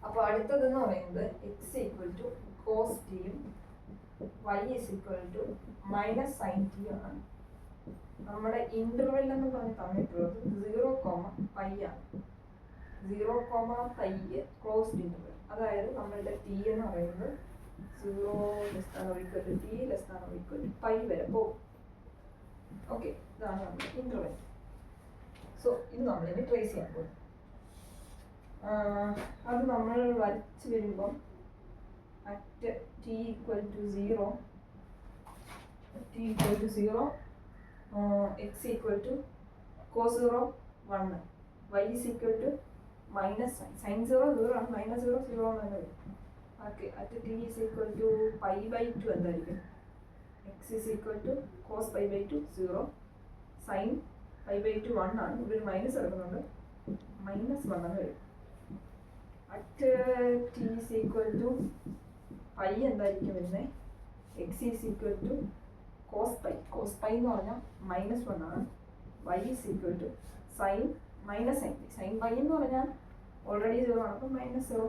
അപ്പോൾ അടുത്തതെന്ന് പറയുന്നത് എക്സ് ഈക്വൽ ടു കോസ് ടിയും y is equal to minus sine t ആണ്. നമ്മുടെ ഇന്റർവെൽ എന്ന് പറഞ്ഞ് തന്നിട്ടുള്ളത് 0,π ആണ്. 0,π ക്ലോസ്ഡ് ഇന്റർവെൽ. അതായത് നമ്മളുടെ ടി എന്ന് പറയുന്നത് 0 ≤ വരെ പോകും. ഓക്കെ, ഇതാണ് നമ്മുടെ ഇന്റർവെൽ. സോ ഇത് നമ്മളിനി ട്രേസ് ചെയ്യാൻ പോകും. അത് നമ്മൾ വരച്ച് വരുമ്പം at t equal to 0 x equal to cos 0 1 y is equal to minus sine 0 0 ആണ്, മൈനസ് 0 0 എന്ന് തന്നെ വരും. Okay, at t is equal to π/2 എന്തായിരിക്കും? X is equal to cos π/2 0 sine π/2 1 ആണ്. ഇവിടെ ഒരു മൈനസ് എടുക്കുന്നുണ്ട്, മൈനസ് 1 എന്ന് വരും. At t is equal to pi എന്തായിരിക്കും വരുന്നത്? X is equal to cos pi എന്ന് പറഞ്ഞാൽ മൈനസ് 1 ആണ്. Y is equal to sine minus sine pi എന്ന് പറഞ്ഞാൽ ഓൾറെഡി 0 ആണ്, അപ്പം മൈനസ് 0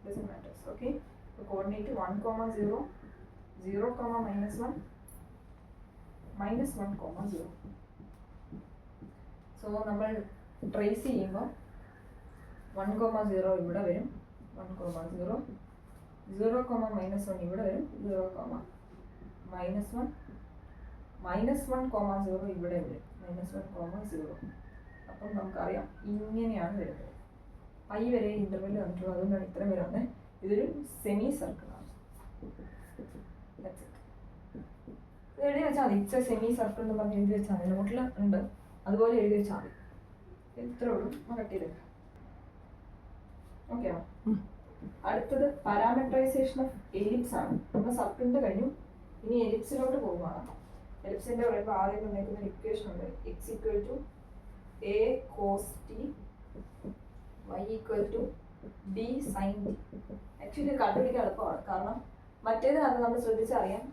ഡസൻറ്റ് മാറ്റേഴ്സ്. ഓക്കെ, അപ്പോൾ കോർഡിനേറ്റ് 1, 0 0, -1 -1, 0. സോ നമ്മൾ ട്രേസ് ചെയ്യുമ്പോൾ 1, 0 ഇവിടെ വരും, 1, 0 0, -1 ഇവിടെ വരും, 0, -1 -1, 0 ഇവിടെ വരും, -1, 0. അപ്പം നമുക്കറിയാം ഇങ്ങനെയാണ് വരുന്നത്. പൈ വരെ ഇന്റർവെൽ തന്നിട്ടുള്ളൂ, അതുകൊണ്ടാണ് ഇത്രയും വരുന്നത്. ഇതൊരു സെമി സർക്കിളാണ്. ഇത് എഴുതി വെച്ചാൽ മതി. ഇറ്റ്സ് എ സെമി സർക്കിൾ എന്ന് പറഞ്ഞ് എഴുതി വെച്ചാൽ മതി. നോട്ടിൽ ഉണ്ട്, അതുപോലെ എഴുതി വെച്ചാൽ മതി. ഇത്രേ ഉള്ളൂ. കട്ട് ചെയ്തേക്കാം. ഓക്കെ ആണോ? അടുത്തത് പാരാമെട്രൈസേഷൻ ഓഫ് എലിപ്സ് ആണ്. നമ്മൾ സർക്കിളിന്റെ കഴിഞ്ഞു, ഇനി എലിപ്സിലോട്ട് പോകുവാണ്. എലിപ്സിന്റെ പറയുമ്പോൾ ആദ്യം തന്നേക്കുന്ന ഒരു ഇക്വേഷൻ ഉണ്ട്. X equal to a cos t y equal to b sine t. Actually കണ്ടുപിടിക്കാൻ എളുപ്പമാണ്, കാരണം മറ്റേതിനകത്ത് നമ്മൾ ശ്രദ്ധിച്ചറിയാം,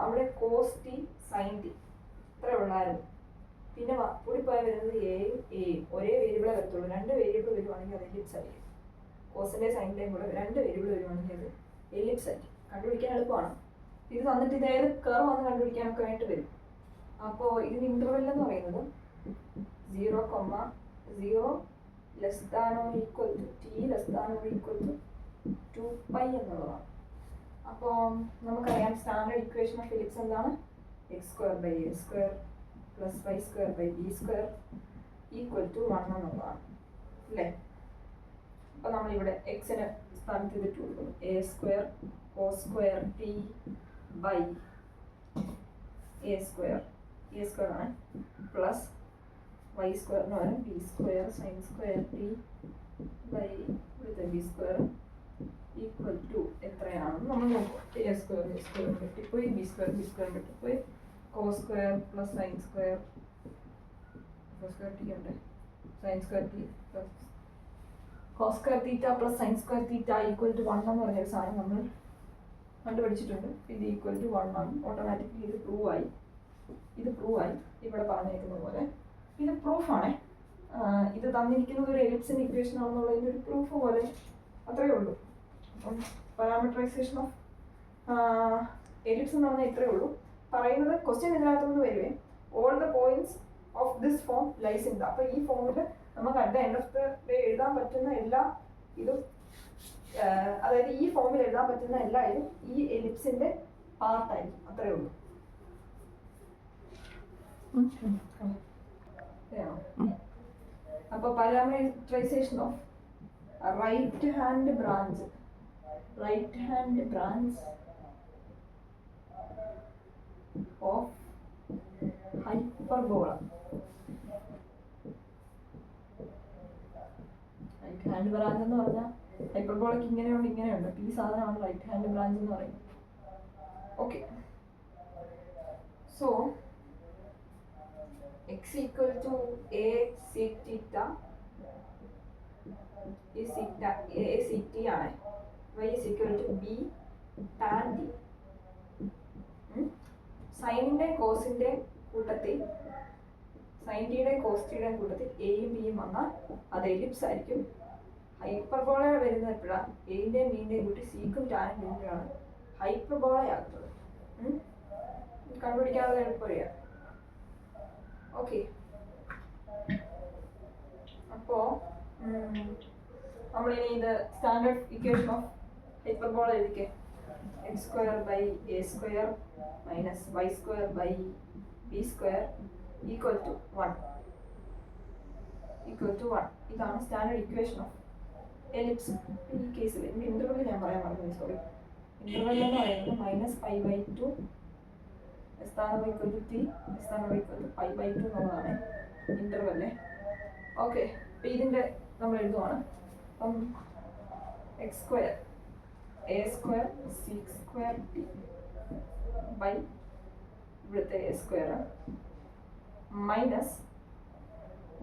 അവിടെ കോസ് ടി സൈൻ ടി ഇത്ര ഉള്ളായിരുന്നു. പിന്നെ കൂടിപ്പോയാൽ വരുന്നത് എയും എയും ഒരേ വേരിയബിളെ വരത്തുള്ളൂ. 2 വേരിയബിൾ വരുവാണെങ്കിൽ അത് എലിപ്സ് ആയിരിക്കും. കോസിന്റെ സൈനിന്റെയും കൂടെ 2 വേരിയബിൾ വരുവാണെങ്കിൽ അത് എലിപ്സ് ആയിരിക്കും. കണ്ടുപിടിക്കാൻ എളുപ്പമാണ്. ഇത് തന്നിട്ട് ഇത് ഏത് കർവ് വന്ന് കണ്ടുപിടിക്കാനൊക്കെ ആയിട്ട് വരും. അപ്പോൾ ഇതിന് ഇന്റർവെൽ എന്ന് പറയുന്നത് 0, 0 less than or equal to t less than or equal to 2π എന്നുള്ളതാണ്. അപ്പോൾ നമുക്കറിയാം സ്റ്റാൻഡേർഡ് ഇക്വേഷൻ ഓഫ് എലിപ്സ് എന്താണ്? x² + y² ഈക്വൽ ടു 1 എന്നുള്ളതാണ് അല്ലേ? അപ്പോൾ നമ്മളിവിടെ എക്സിന് സ്ഥാനത്ത് ഇതിട്ട് കൊടുക്കുന്നു. a² cos² t by a² ആണ് പ്ലസ് y² എന്ന് പറയാം b² sin² t ബൈ ഇവിടുത്തെ b² ഈക്വൽ ടു എത്രയാണെന്ന് നമ്മൾ നോക്കും. a² കിട്ടിപ്പോയി, b² കിട്ടിപ്പോയി, cos² + sin² cos² t ഉണ്ട്, sin² t plus cos² θ + sin² θ equal to 1 എന്ന് പറഞ്ഞൊരു സാധനം നമ്മൾ കണ്ടുപിടിച്ചിട്ടുണ്ട്. ഇത് ഈക്വൽ ടു 1 ആണ്. ഓട്ടോമാറ്റിക്കലി ഇത് പ്രൂവ് ആയി. ഇവിടെ പറഞ്ഞിരിക്കുന്ന പോലെ ഇത് പ്രൂഫാണേ. ഇത് തന്നിരിക്കുന്നത് ഒരു എലിപ്സിന്റെ ഇക്വേഷൻ ആണെന്നുള്ളതിൻ്റെ ഒരു പ്രൂഫ് പോലെ അത്രയേ ഉള്ളൂ. അപ്പം പാരാമെട്രൈസേഷൻ ഓഫ് എലിപ്സ് എന്ന് പറഞ്ഞാൽ ഇത്രയേ ഉള്ളൂ. പറയുന്നത് ക്വസ്റ്റ്യൻ ഇതിനകത്തുനിന്ന് വരുവേ all the points of this form lies in the. അപ്പോൾ ഈ ഫോമിൽ നമുക്ക് at the end of the day എഴുതാൻ പറ്റുന്ന എല്ലാ ഇതും, അതായത് ഈ ഫോമിൽ എഴുതാൻ പറ്റുന്ന എല്ലാ ഇതും ഈ എലിപ്സിന്റെ പാർട്ടായിരിക്കും. അത്രയേ ഉള്ളൂ. അപ്പോൾ parametrization of right hand branch of hyperbola. Right hand branch എന്ന് പറഞ്ഞാൽ ഹൈപ്പർബോളയ്ക്ക് ഇങ്ങനെയുണ്ട്. ഈ സാധനമാണ് റൈറ്റ് ഹാൻഡ് ബ്രാഞ്ച് എന്ന് പറയുന്നത്. Okay, so x equal to a sec theta is theta a sec t ആണ്. y is equal to b tan t. സൈനിന്റെ കോസിന്റെ കൂട്ടത്തിൽ sign ടിയുടെ കോസ് ടിയുടെ കൂട്ടത്തിൽ എയും ബിയും വന്നാൽ അത് എലിപ്സ് ആയിരിക്കും. ഹൈപ്പർബോള വരുന്നത് എപ്പോഴാണ്? എൻ്റെയും ബീൻ്റെയും കൂട്ടി സീക്കും ടാനും വരുമ്പോഴാണ് ഹൈപ്പർബോള ആകുന്നത്. കണ്ടുപിടിക്കാനുള്ള എളുപ്പമറിയാം. ഓക്കെ, അപ്പോൾ നമ്മളിനി ഇത് സ്റ്റാൻഡേർഡ് ഇക്വേഷൻ ഓഫ് ഹൈപ്പർബോള എഴുതിക്കേ. X square by a square minus y square by b square equal to 1. ഇതാണ് സ്റ്റാൻഡേർഡ് ഇക്വേഷൻ ഓഫ് എലിപ്സ്. ഈ കേസിൽ ഇവിടെ ഇന്റർവെൽ ഞാൻ പറയാൻ പറഞ്ഞു, സോറി. ഇന്റർവെൽ എന്ന് പറയുന്നത് -π/2 t π/2 എന്നുള്ളതാണ് ഇന്റർവെല്ലേ. ഓക്കെ, അപ്പം ഇതിൻ്റെ നമ്മൾ എഴുതുവാണ്. അപ്പം x square a square sec square t by ഇവിടുത്തെ a square minus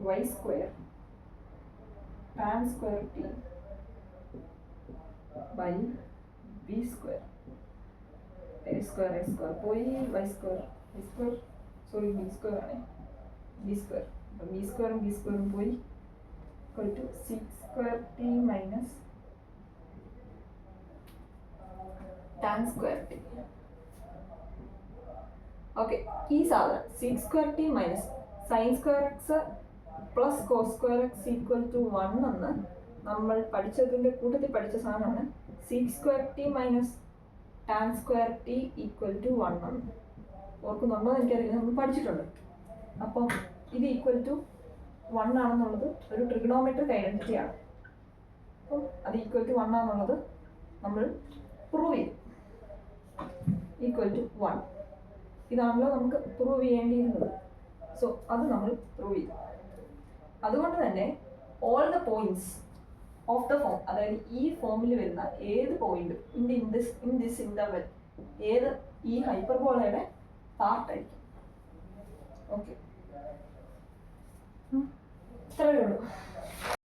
y square tan square t by b square. A square പോയി, y square sorry b square ആണ്, ബി സ്ക്വയർ. അപ്പം ബി സ്ക്വയറും പോയി, equal to 6 square t minus tan square t. Okay, ഈ സാധനം 6 square t minus sin square x plus cos square x equal to 1 എന്ന് നമ്മൾ പഠിച്ചതിൻ്റെ കൂട്ടത്തിൽ പഠിച്ച സാധനമാണ് 6 square t minus tan square t equal to 1 എന്ന്. ഓർക്കുന്നുണ്ടോ എന്ന് എനിക്കറിയില്ല, നമ്മൾ പഠിച്ചിട്ടുണ്ട്. അപ്പം ഇത് ഈക്വൽ ടു 1 ആണെന്നുള്ളത് ഒരു ട്രിഗണോമെട്രിക് ഐഡന്റിറ്റി ആണ്. അപ്പം അത് ഈക്വൽ ടു 1 ആണെന്നുള്ളത് നമ്മൾ പ്രൂവ് ചെയ്തു. ഈക്വൽ ടു 1 ഇതാണല്ലോ നമുക്ക് പ്രൂവ് ചെയ്യേണ്ടിയിരുന്നത്. സോ അത് നമ്മൾ പ്രൂവ് ചെയ്തു. അതുകൊണ്ട് തന്നെ all the points of the form, അതായത് ഈ ഫോമിൽ വരുന്ന ഏത് പോയിന്റും ഇൻ ദിസ് ഇന്റർവെൽ ഏത് ഈ ഹൈപ്പർബോളയുടെ പാർട്ടായിരിക്കും. ഓക്കെ, ഇത്രയേ ഉള്ളൂ.